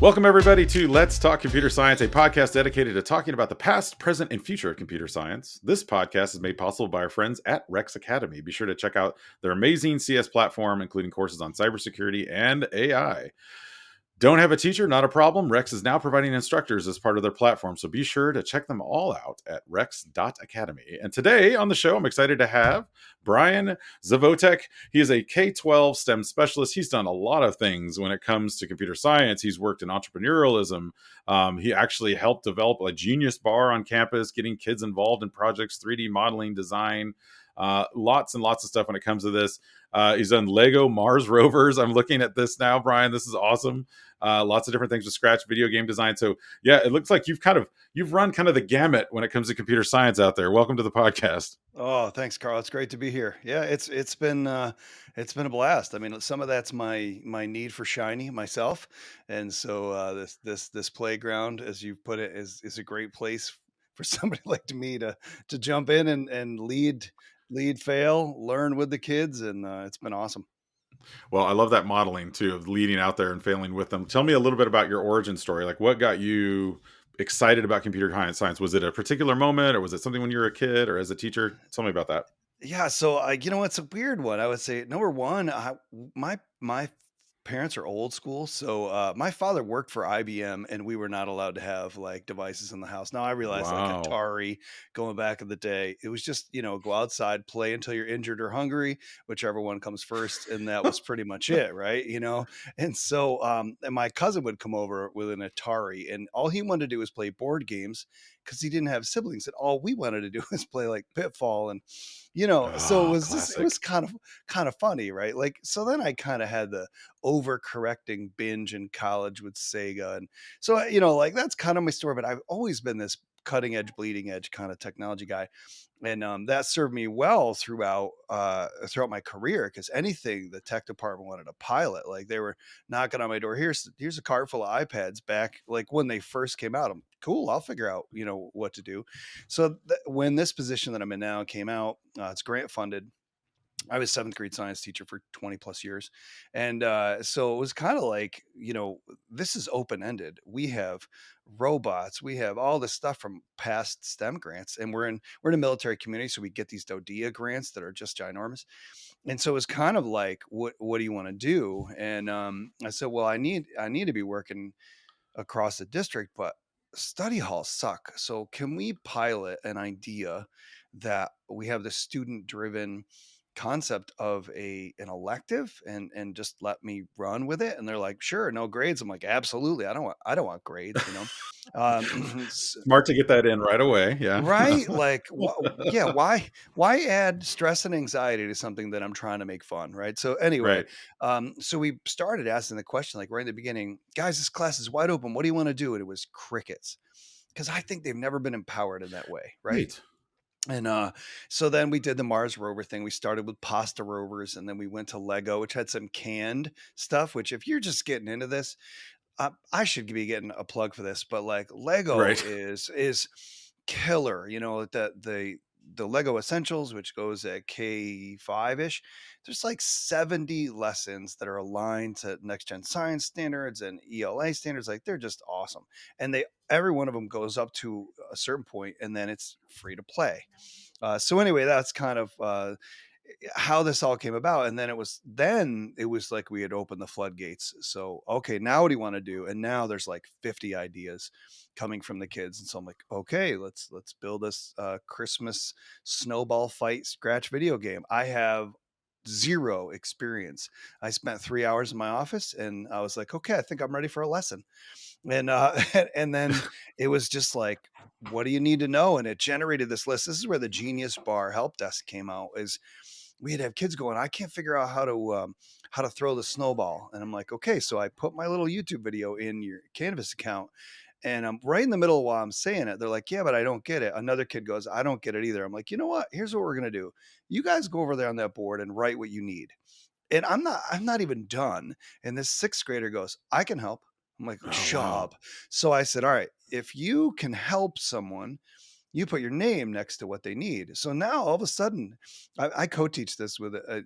Welcome, everybody, to Let's Talk Computer Science, a podcast dedicated to talking about the past, present, and future of computer science. This podcast is made possible by our friends at Rex Academy. Be sure to check out their amazing CS platform, including courses on cybersecurity and AI. Don't have a teacher? Not a problem. Rex is now providing instructors as part of their platform, so be sure to check them all out at rex.academy. And today on the show, I'm excited to have Bryan Zevotek. He is a K-12 STEM specialist. He's done a lot of things when it comes to computer science. He's worked in entrepreneurialism. He actually helped develop a Genius Bar on campus, getting kids involved in projects, 3D modeling, design, lots and lots of stuff when it comes to this. He's done Lego Mars rovers. I'm looking at this now, Bryan. This is awesome. Lots of different things with Scratch, video game design. So yeah, it looks like you've run kind of the gamut when it comes to computer science out there. Welcome to the podcast. Oh, thanks, Carl. It's great to be here. Yeah, it's been a blast. I mean, some of that's my need for shiny myself, and so this playground, as you put it, is a great place for somebody like me to jump in and lead, fail, learn with the kids, and it's been awesome. Well, I love that modeling too, of leading out there and failing with them. Tell me a little bit about your origin story. Like, what got you excited about computer science? Was it a particular moment, or was it something when you were a kid, or as a teacher? Tell me about that. Yeah, so it's a weird one. I would say number one, my parents are old school, so my father worked for IBM, and we were not allowed to have like devices in the house. Now I realize like Wow. Atari, going back in the day, it was just go outside, play until you're injured or hungry, whichever one comes first, and that was pretty much it, right? And so and my cousin would come over with an Atari, and all he wanted to do was play board games because he didn't have siblings, and all we wanted to do was play like Pitfall and so Ah, it was classic. kind of funny, right? Like, so then I kind of had the overcorrecting binge in college with Sega, and so like that's kind of my story. But I've always been this cutting edge, bleeding edge kind of technology guy, and that served me well throughout my career, because anything the tech department wanted to pilot, like they were knocking on my door. Here's a cart full of iPads back like when they first came out. I'm cool. I'll figure out what to do. So when this position that I'm in now came out, it's grant funded. I was seventh grade science teacher for 20 plus years. And so it was kind of like, this is open ended. We have robots, we have all this stuff from past STEM grants, and we're in a military community. So we get these DODEA grants that are just ginormous. And so it was kind of like, what do you want to do? And I said, well, I need to be working across the district, but study halls suck. So can we pilot an idea that we have the student driven concept of an elective, and just let me run with it? And they're like, sure, no grades. I'm like, absolutely. I don't want grades, Smart to get that in right away. Yeah. right? Like, yeah, why add stress and anxiety to something that I'm trying to make fun, right? So anyway, Right. so we started asking the question like right in the beginning, guys, this class is wide open. What do you want to do? And it was crickets, because I think they've never been empowered in that way, right? Neat. And so then we did the Mars rover thing. We started with pasta rovers, and then we went to Lego, which had some canned stuff. Which, if you're just getting into this, I should be getting a plug for this, but like Lego Right. is killer. The Lego Essentials, which goes at K5 ish. There's like 70 lessons that are aligned to next gen science standards and ELA standards. Like, they're just awesome, and they every one of them goes up to a certain point, and then it's free to play. So anyway, that's kind of how this all came about. And then it was like we had opened the floodgates. So okay, now what do you want to do? And now there's like 50 ideas coming from the kids. And so I'm like, okay, let's build this Christmas snowball fight scratch video game. I have zero experience. I spent 3 hours in my office, and I was like, okay, I think I'm ready for a lesson. And and then it was just like, what do you need to know? And it generated this list. This is where the Genius Bar help desk came out. Is we'd have kids going, I can't figure out how to throw the snowball. And I'm like, okay. So I put my little YouTube video in your Canvas account, and I'm right in the middle while I'm saying it. They're like, yeah, but I don't get it. Another kid goes, I don't get it either. I'm like, you know what? Here's what we're gonna do. You guys go over there on that board and write what you need. And I'm not even done. And this sixth grader goes, I can help. I'm like, Oh, wow. job. So I said, all right, if you can help someone, you put your name next to what they need. So now all of a sudden, I co-teach this with a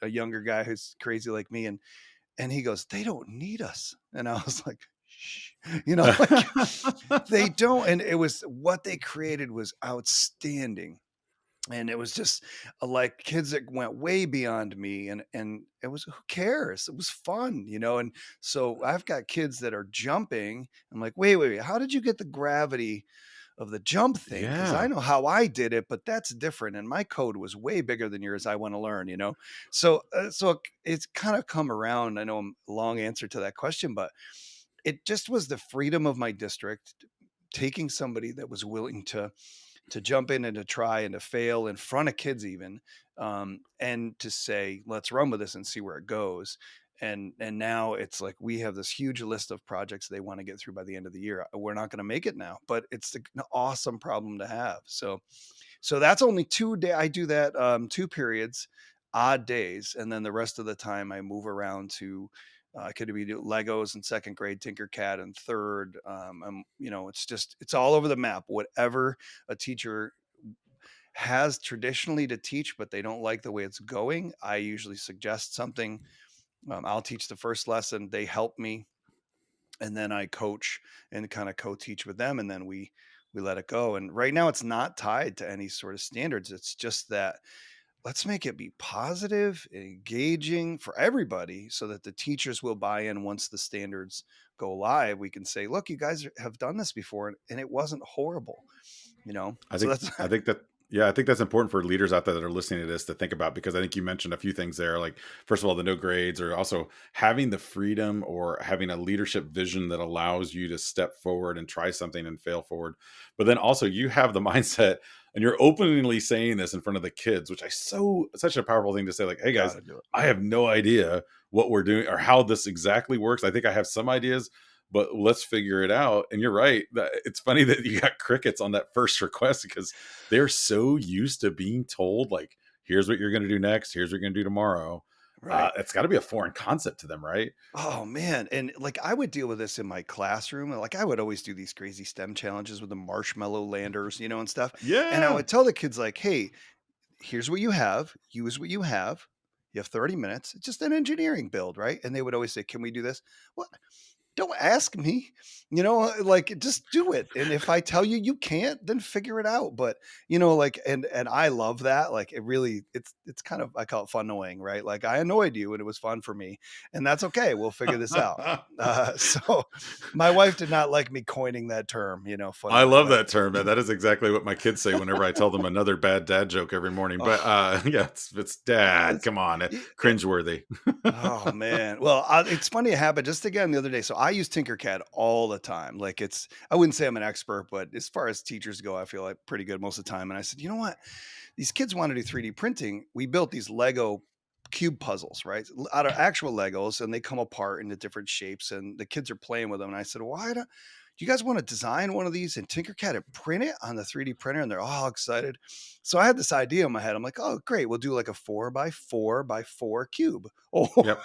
younger guy who's crazy like me, and And he goes, "They don't need us." And I was like, "Shh," like they don't. And it was what they created was outstanding. And it was just like kids that went way beyond me, and it was, who cares? It was fun, and so I've got kids that are jumping. I'm like, wait, how did you get the gravity of the jump thing? Because I Yeah. know how I did it, but that's different, and my code was way bigger than yours. I want to learn. So it's kind of come around. I know I'm a long answer to that question, but it just was the freedom of my district, taking somebody that was willing to jump in and to try and to fail in front of kids even, and to say, let's run with this and see where it goes. And now it's like we have this huge list of projects they want to get through by the end of the year. We're not going to make it now, but it's an awesome problem to have. So that's only 2 day. I do that 2 periods, odd days, and then the rest of the time I move around to. Could be Legos in second grade, Tinkercad in third. It's all over the map. Whatever a teacher has traditionally to teach, but they don't like the way it's going, I usually suggest something. I'll teach the first lesson. They help me, and then I coach and kind of co-teach with them, and then we let it go. And right now, it's not tied to any sort of standards. It's just that let's make it be positive, engaging for everybody so that the teachers will buy in once the standards go live. We can say, look, you guys have done this before and it wasn't horrible, I So think that's I think that yeah, I think that's important for leaders out there that are listening to this to think about, because I think you mentioned a few things there. Like, first of all, the no grades, or also having the freedom or having a leadership vision that allows you to step forward and try something and fail forward. But then also you have the mindset, and you're openly saying this in front of the kids, which I such a powerful thing to say, like, hey got guys, to do it. I have no idea what we're doing or how this exactly works. I think I have some ideas, but let's figure it out. And you're right. It's funny that you got crickets on that first request, because they're so used to being told, like, here's what you're going to do next. Here's what you're going to do tomorrow. Right. It's got to be a foreign concept to them, right? Oh man. And like I would deal with this in my classroom. Like I would always do these crazy STEM challenges with the marshmallow landers, and stuff. And I Yeah. would tell the kids, like, hey, here's what you have, use what you have. You have 30 minutes. It's just an engineering build, right? And they would always say, can we do this? What? Don't ask me, like just do it. And if I tell you you can't, then figure it out. But like, and I love that. Like it really, it's kind of, I call it fun annoying, right? Like I annoyed you and it was fun for me, and that's okay. We'll figure this out. So my wife did not like me coining that term, fun I annoying. love Like, that term, man. That is exactly what my kids say whenever I tell them another bad dad joke every morning. But oh, yeah, it's dad. it's, Come on, it, cringeworthy. Oh man. Well, it's funny it happened just again the other day. So I use Tinkercad all the time. Like I wouldn't say I'm an expert, but as far as teachers go, I feel like pretty good most of the time. And I said, you know what? These kids want to do 3D printing. We built these Lego cube puzzles, right? Out of actual Legos, and they come apart into different shapes, and the kids are playing with them. And I said, why do you guys want to design one of these in Tinkercad and print it on the 3D printer? And they're all excited. So I had this idea in my head. I'm like, oh, great. We'll do like a 4x4x4 cube. Oh, Yep.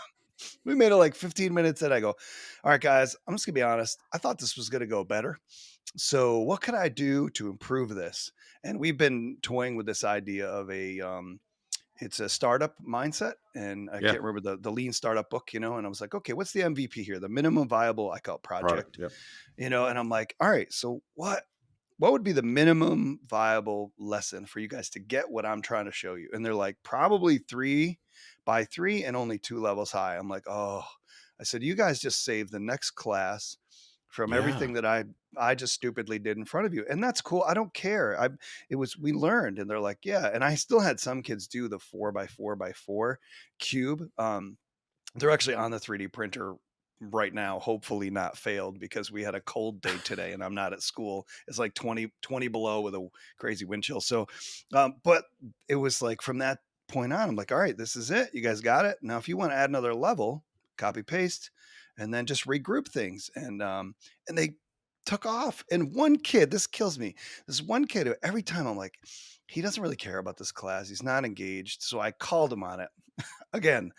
we made it like 15 minutes in. I go, all right, guys, I'm just gonna be honest. I thought this was gonna go better. So what could I do to improve this? And we've been toying with this idea of it's a startup mindset. And I Yeah. can't remember the lean startup book, and I was like, okay, what's the MVP here? The minimum viable, I call it Product. project, Yep. and I'm like, all right, so what would be the minimum viable lesson for you guys to get what I'm trying to show you? And they're like, probably 3x3 and only 2 levels high. I'm like, oh, I said, you guys just saved the next class from Yeah. everything that I just stupidly did in front of you. And that's cool. I don't care. We learned. And they're like, yeah. And I still had some kids do the 4x4x4 cube. They're actually on the 3D printer right now, hopefully not failed, because we had a cold day today and I'm not at school. It's like 20 below with a crazy wind chill. So, but it was like from that point on, I'm like, all right, this is it. You guys got it. Now, if you want to add another level, copy paste, and then just regroup things. And they took off. And one kid, this kills me. This one kid who every time I'm like, he doesn't really care about this class. He's not engaged. So I called him on it again.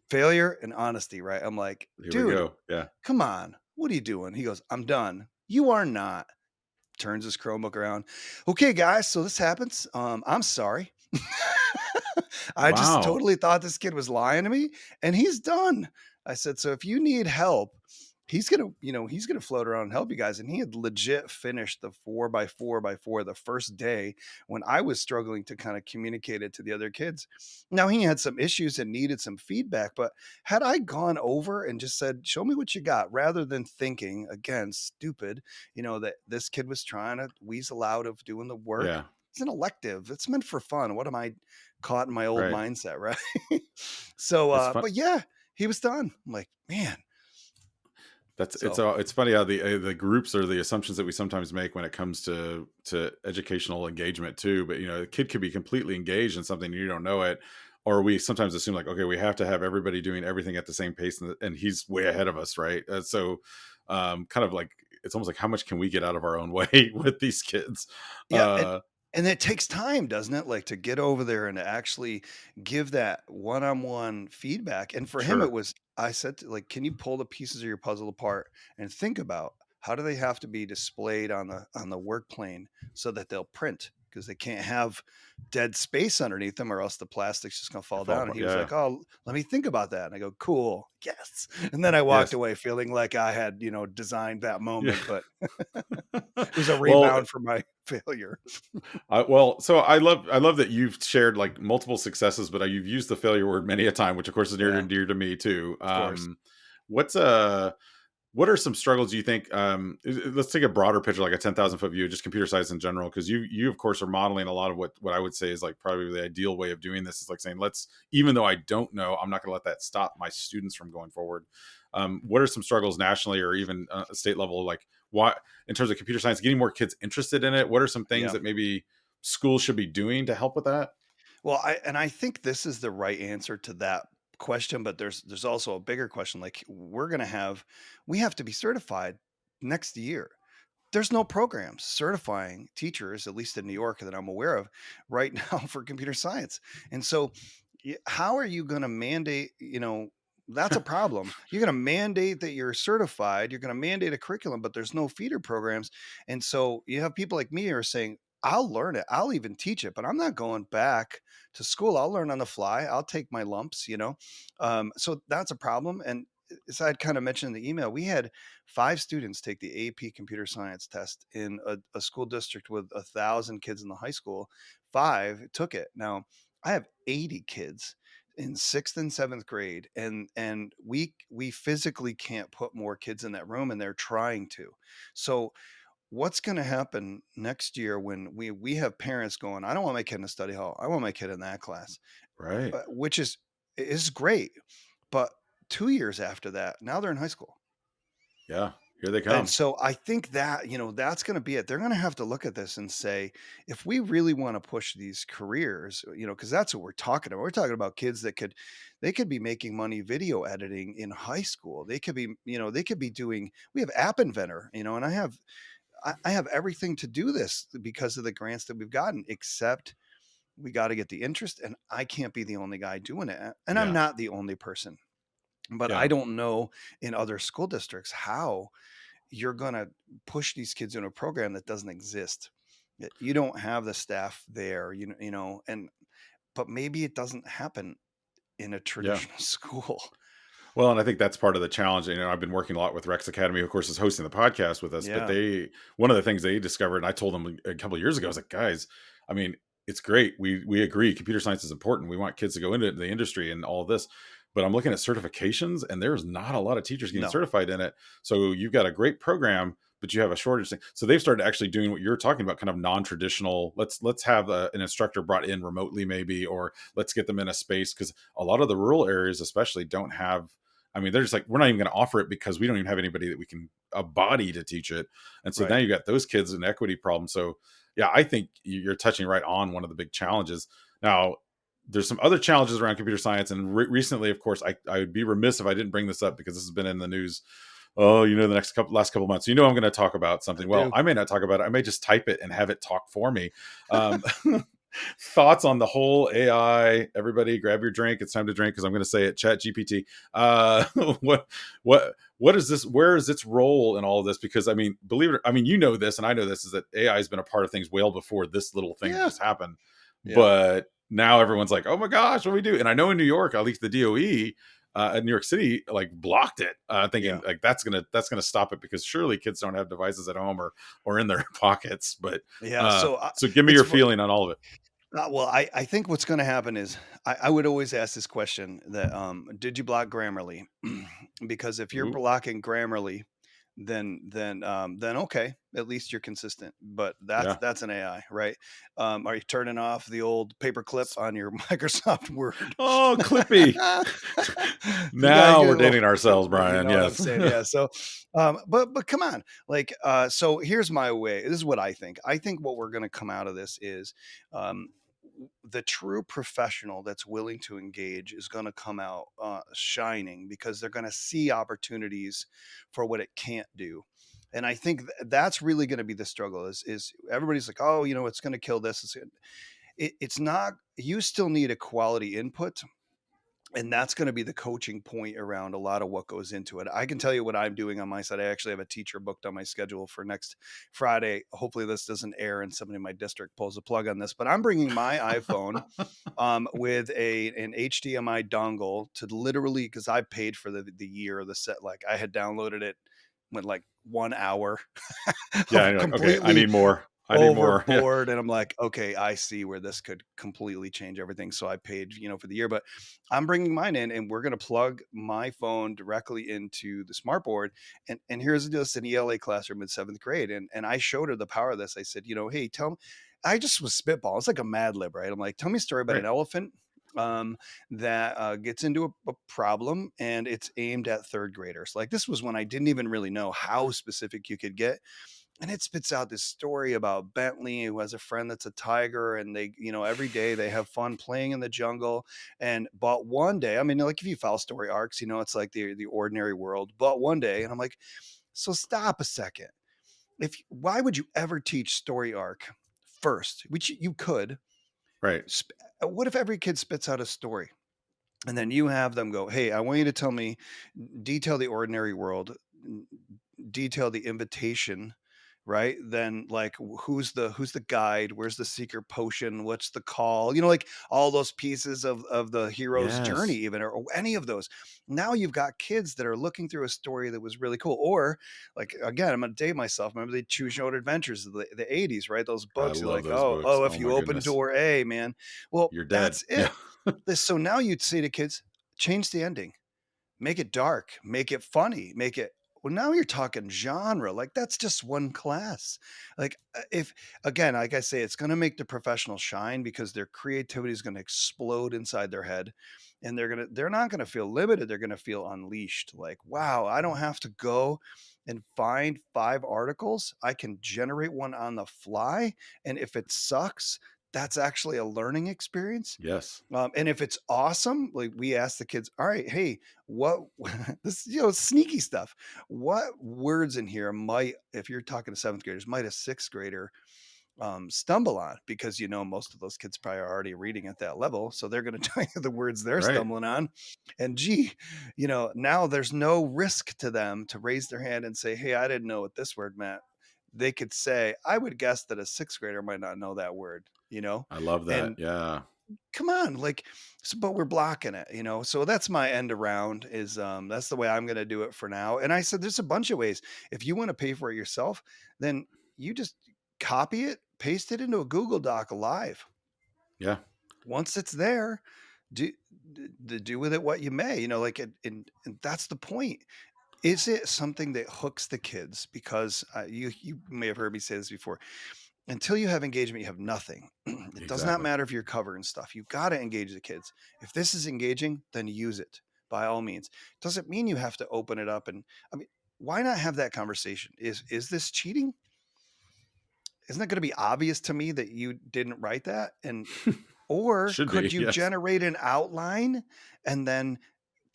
Failure and honesty, right? I'm like, Here we dude, go. Yeah. come on. What are you doing? He goes, I'm done. You are not. Turns his Chromebook around. Okay, guys, so this happens. I'm sorry. I just Wow. totally thought this kid was lying to me, and he's done. I said, so if you need help, he's gonna float around and help you guys. And he had legit finished the 4x4x4 the first day when I was struggling to kind of communicate it to the other kids. Now he had some issues and needed some feedback, but had I gone over and just said, show me what you got, rather than thinking, again, stupid, that this kid was trying to weasel out of doing the work. Yeah. It's an elective. It's meant for fun. What am I caught in my old Right. mindset, right? So, It's fun. but yeah, he was done. I'm like, man. So It's funny how the groups or the assumptions that we sometimes make when it comes to educational engagement too. But the kid could be completely engaged in something and you don't know it, or we sometimes assume like, okay, we have to have everybody doing everything at the same pace, and he's way ahead of us, right? Kind of like it's almost like how much can we get out of our own way with these kids? yeah, Uh, and it takes time, doesn't it? Like to get over there and to actually give that one-on-one feedback. And for him, it sure, was, I said, like, can you pull the pieces of your puzzle apart and think about how do they have to be displayed on the work plane so that they'll print? Because they can't have dead space underneath them or else the plastic's just gonna fall fall down. And apart. he was Yeah, like, oh, let me think about that. And I go, cool, yes. And then I walked yes, away feeling like I had, designed that yeah. moment, but it was a Well, rebound from my failure. so I love that you've shared like multiple successes, but you've used the failure word many a time, which of course is near Yeah, and dear to me too. of course. What's what are some struggles you think? Let's take a broader picture, like a 10,000 foot view, just computer science in general, because you of course are modeling a lot of what I would say is like probably the ideal way of doing this is like saying, let's, even though I don't know, I'm not going to let that stop my students from going forward. What are some struggles nationally or even state level, like what in terms of computer science, getting more kids interested in it? What are some things Yeah. that maybe schools should be doing to help with that? Well, I think this is the right answer to that question, but there's also a bigger question. Like we have to be certified next year. There's no programs certifying teachers, at least in New York, that I'm aware of right now for computer science. And so, how are you going to mandate? That's a problem. You're going to mandate that you're certified. You're going to mandate a curriculum, but there's no feeder programs. And so you have people like me who are saying, I'll learn it. I'll even teach it, but I'm not going back to school. I'll learn on the fly. I'll take my lumps. So that's a problem. And as I'd kind of mentioned in the email, we had 5 students take the AP computer science test in a school district with 1,000 kids in the high school. 5 took it. Now I have 80 kids in 6th and 7th grade, and we physically can't put more kids in that room, and they're trying to. So what's going to happen next year when we have parents going, I don't want my kid in a study hall, I want my kid in that class, Right. which is great, but 2 years after that, now they're in high school. Yeah. Here they And come. so I think that, that's going to be it. They're going to have to look at this and say, if we really want to push these careers, because that's what we're talking about. We're talking about kids they could be making money video editing in high school. They could be, doing, we have App Inventor, and I have everything to do this because of the grants that we've gotten, except we got to get the interest, and I can't be the only guy doing it. And I'm Yeah. not the only person, but I Yeah. don't know in other school districts how you're going to push these kids into a program that doesn't exist. You don't have the staff there, and but maybe it doesn't happen in a Yeah. traditional school. Well, and I think that's part of the challenge. I've been working a lot with Rex Academy, of course, is hosting the podcast with us. But Yeah. one of the things they discovered, and I told them a couple of years ago, I was like, guys, I mean, it's great. We agree, computer science is important. We want kids to go into the industry and all of this. But I'm looking at certifications, and there's not a lot of teachers getting No. certified in it. So you've got a great program, but you have a shortage thing. So they've started actually doing what you're talking about, kind of non-traditional. Let's have an instructor brought in remotely, maybe, or let's get them in a space, because a lot of the rural areas, especially, don't have. I mean, they're just like, we're not even going to offer it because we don't even have anybody that we can a body to teach it. And so now Right. you got those kids an equity problem. So yeah, I think you're touching right on one of the big challenges. Now, there's some other challenges around computer science. And recently, of course, I would be remiss if I didn't bring this up because this has been in the news. Oh, the last couple months, I'm going to talk about I something. Well, do. I may not talk about it. I may just type it and have it talk for me. Um, thoughts on the whole AI? Everybody grab your drink, it's time to drink, because I'm going to say it. Chat GPT. What what is this? Where is its role in all of this? Because I mean, believe it, I mean, this and I know this, is that AI has been a part of things well before this little thing Yeah. just happened. Yeah. But now everyone's like, oh my gosh, what do we do? And I know in New York, at least the DOE, New York City like blocked it, thinking Yeah. like that's gonna stop it because surely kids don't have devices at home or in their pockets. But Yeah. So so give me it's your fu- feeling on all of it. well, I think what's going to happen is I would always ask this question that did you block Grammarly? Because if you're Ooh, blocking Grammarly, then okay, at least you're consistent. But yeah. that's an AI, right? Are you turning off the old paperclip on your Microsoft Word? Oh, Clippy. You got to Now get we're a little, dating ourselves, you Brian. know what I'm Yes. saying? Yeah. So, but come on, like, so here's my way. This is what I think. I think what we're going to come out of this is, um, the true professional that's willing to engage is going to come out shining because they're going to see opportunities for what it can't do. And I think that's really going to be the struggle is everybody's like, oh, it's going to kill this. It's not. You still need a quality input, and that's going to be the coaching point around a lot of what goes into it. I can tell you what I'm doing on my side. I actually have a teacher booked on my schedule for next Friday. Hopefully this doesn't air and somebody in my district pulls a plug on this, but I'm bringing my iPhone with an HDMI dongle to literally, because I paid for the year of the set. Like I had downloaded it with like 1 hour Yeah. And of you're like, okay, I completely need more. I need more. Yeah. overboard, and I'm like, okay, I see where this could completely change everything. So I paid, for the year, but I'm bringing mine in, and we're going to plug my phone directly into the smart board. And here's this an ELA classroom in 7th grade, and I showed her the power of this. I said, hey, tell me. I just was spitball. It's like a Mad Lib, right? I'm like, tell me a story about an Right. elephant that gets into a problem, and it's aimed at 3rd graders. Like this was when I didn't even really know how specific you could get, and it spits out this story about Bentley, who has a friend that's a tiger, and they, every day they have fun playing in the jungle. And but one day, I mean, like if you follow story arcs, it's like the ordinary world. But one day, and I'm like, so stop a second. If Why would you ever teach story arc first? Which you could. Right. What if every kid spits out a story? And then you have them go, hey, I want you to tell me, detail the ordinary world, detail the invitation, right? Then like who's the guide, where's the secret potion, what's the call, like all those pieces of the hero's journey, Yes. even, or any of those. Now you've got kids that are looking through a story that was really cool. Or like, again, I'm gonna date myself, remember the Choose Your Own Adventures of the 80s, right? Those I books are love like, those oh, books. if Oh you my open goodness. door A, man, well, You're dead. that's Yeah. it. So now you'd say to kids, change the ending, make it dark, make it funny, make it, well, now you're talking genre. Like that's just one class. Like if, again, like I say, it's going to make the professional shine because their creativity is going to explode inside their head, and they're not going to feel limited. They're going to feel unleashed. Like, wow, I don't have to go and find 5 articles. I can generate one on the fly. And if it sucks, that's actually a learning experience. Yes. And if it's awesome, like we ask the kids, all right, hey, what this, sneaky stuff. What words in here might, if you're talking to 7th graders, might a 6th grader stumble on? Because most of those kids probably are already reading at that level, so they're going to tell you the words they're Right. stumbling on. And gee, now there's no risk to them to raise their hand and say, hey, I didn't know what this word meant. They could say, I would guess that a 6th grader might not know that word, I love that. and Yeah. come on, like, so, but we're blocking it, so that's my end around is that's the way I'm going to do it for now. And I said there's a bunch of ways. If you want to pay for it yourself, then you just copy it, paste it into a Google Doc live. Yeah. Once it's there, do do with it what you may, like it, and that's the point. Is it something that hooks the kids? Because you may have heard me say this before, until you have engagement, you have nothing. It does not Exactly. matter if you're covering stuff. You got to engage the kids. If this is engaging, then use it by all means. Doesn't mean you have to open it up. And I mean, why not have that conversation? Is this cheating? Isn't it going to be obvious to me that you didn't write that? And or Should could be. you Yes. generate an outline and then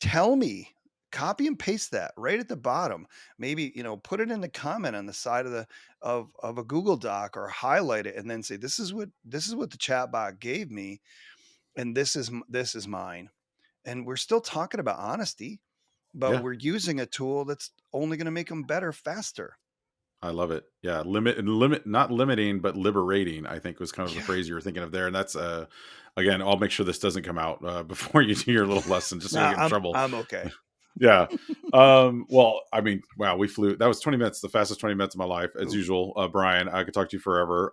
tell me, copy and paste that right at the bottom? Maybe, put it in the comment on the side of the of a Google Doc, or highlight it and then say, this is what the chatbot gave me, and this is mine. And we're still talking about honesty, but Yeah. we're using a tool that's only going to make them better faster. I love it. Yeah, limit, not limiting, but liberating, I think was kind of the Yeah. phrase you were thinking of there. And that's again, I'll make sure this doesn't come out before you do your little lesson, just so we Nah, don't get in trouble. I'm okay. Yeah. Well, I mean, wow, we flew. That was 20 minutes, the fastest 20 minutes of my life, as Ooh, usual. Brian, I could talk to you forever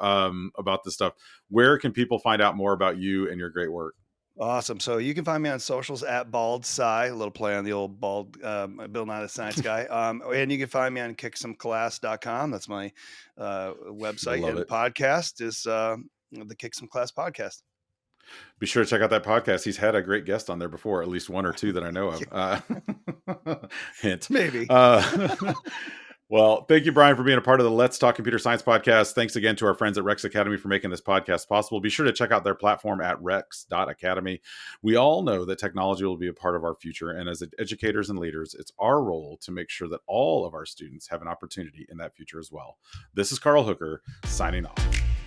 about this stuff. Where can people find out more about you and your great work? awesome. So you can find me on socials at Bald Sci, a little play on the old bald Bill Nye the Science Guy. And you can find me on kicksomeclass.com. That's my I website. love And it. podcast is the Kick Some Class podcast. Be sure to check out that podcast. He's had a great guest on there before, at least one or two that I know of. Hint. Maybe. Uh, well, thank you, Brian, for being a part of the Let's Talk Computer Science podcast. Thanks again to our friends at Rex Academy for making this podcast possible. Be sure to check out their platform at rex.academy. We all know that technology will be a part of our future. And as educators and leaders, it's our role to make sure that all of our students have an opportunity in that future as well. This is Carl Hooker signing off.